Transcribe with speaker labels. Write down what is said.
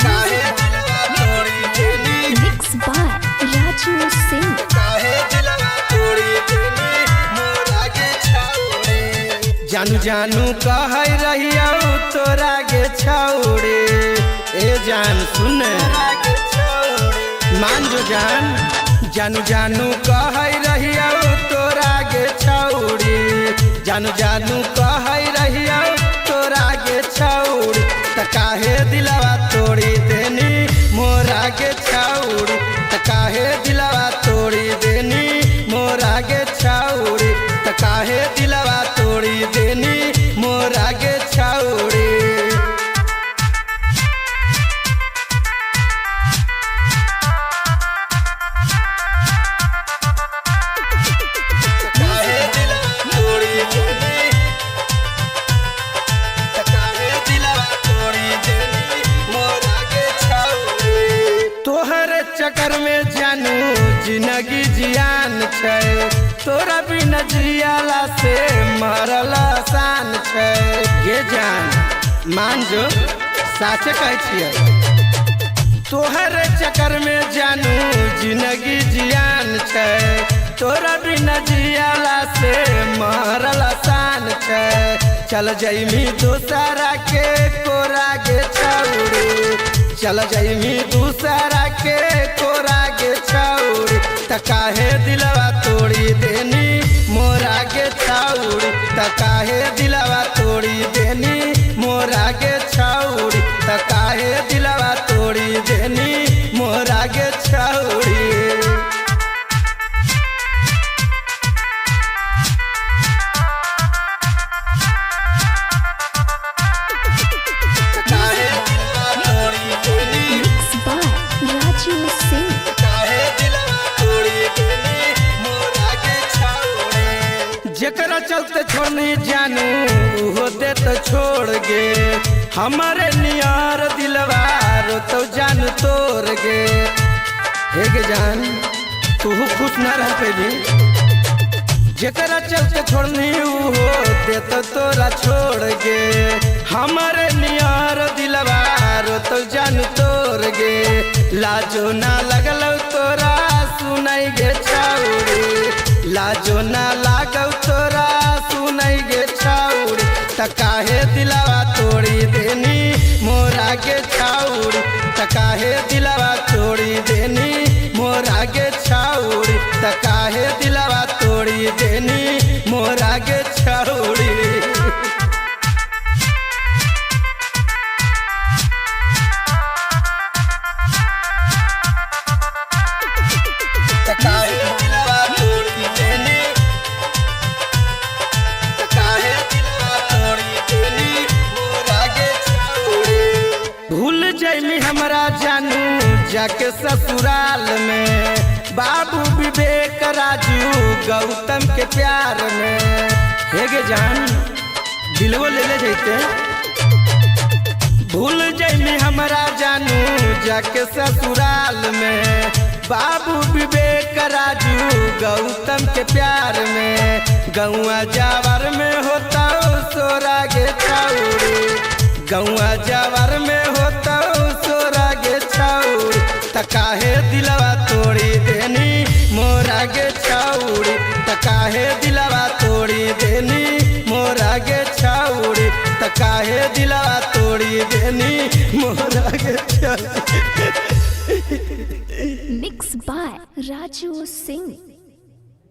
Speaker 1: काहे दिलवा तोड़ी देनी
Speaker 2: Mixed by Raju Singh.
Speaker 1: काहे दिलवा तोड़ी देनी मोरा गे छाउड़े जानू जानू कहै रहिया तोरा गे छाउड़े ए जान सुन मान जो जान जानू जानू कहै रहिया तोरा गे छाउड़ी जानू जानू कहै रहिया तोरा गे छाउड़ी त काहे दिलवा तोड़ी देनी मोरा गे छाउड़ी त काहे दिलवा तोड़ी देनी मोरा गे छाउड़ी त काहे दिलवा तोड़ी देनी मोरा गे छाउड़ी तोहर चक्कर में जानू जिंदगी जियान छै तोरा बिना जियाला से मरल आसान छै ये जान मान जो साचे कहै छियै तोहर चक्कर में जानू जिंदगी जियान छै तोरा बिना जियाला से मरल आसान छै चल जइमी दूसरा के कोरा गे छाउड़ी चल जइमी दूसरा के कोरा गे छाउड़ी त काहे दिलवा तोड़ी देनी मोरा गे छाउड़ी त काहे दिलवा तोड़ी देनी मोरा गे छाउड़ी त काहे दिलवा तोड़ी देनी मोरा गे छाउड़ी
Speaker 2: Mixed by Raju Singh.
Speaker 1: जेकरा चलते छोड़नी जानू हो दे तो छोड़ गे हमारे नियार दिलवा रो तो जान तोड़ गे हे गे जान तू खुश न रह पे भी जेकरा चलते छोड़नी हो दे तो तोरा छोड़ गे हमारे नियार दिलवा रो तो जान तोड़ गे लाजो ना लगल तोरा सुनाई गे छाउड़ी लाजो ना लागौ तोरा सुनाई गे छाउड़ी त काहे दिलवा तोड़ी देनी मोरा गे छाउड़ी त काहे दिलवा तोड़ी देनी मोरा गे छाउड़ी त काहे दिलवा तोड़ी देनी मोरा गे छाउड़ी भूल जैमी हमरा जानू जाके ससुराल में बाबू विवेक राजू गौतम के प्यार में हे गे जान दिलवो ले ले जैते भूल जैमी हमरा जानू जाके ससुराल में बाबू विवेक राजू गौतम के प्यार में गौआ जावर में होता सोरा गे छाउड़ी गौआ जावर में होता सोरा गे छाउड़ी त काहे दिलवा तोड़ी देनी मोरा गे छाउड़ी त काहे दिलवा तोड़ी देनी मोरा गे छाउड़ी त काहे दिलवा तोड़ी देनी मोरा गे छाउड़ी
Speaker 2: Mixed by Raju Singh.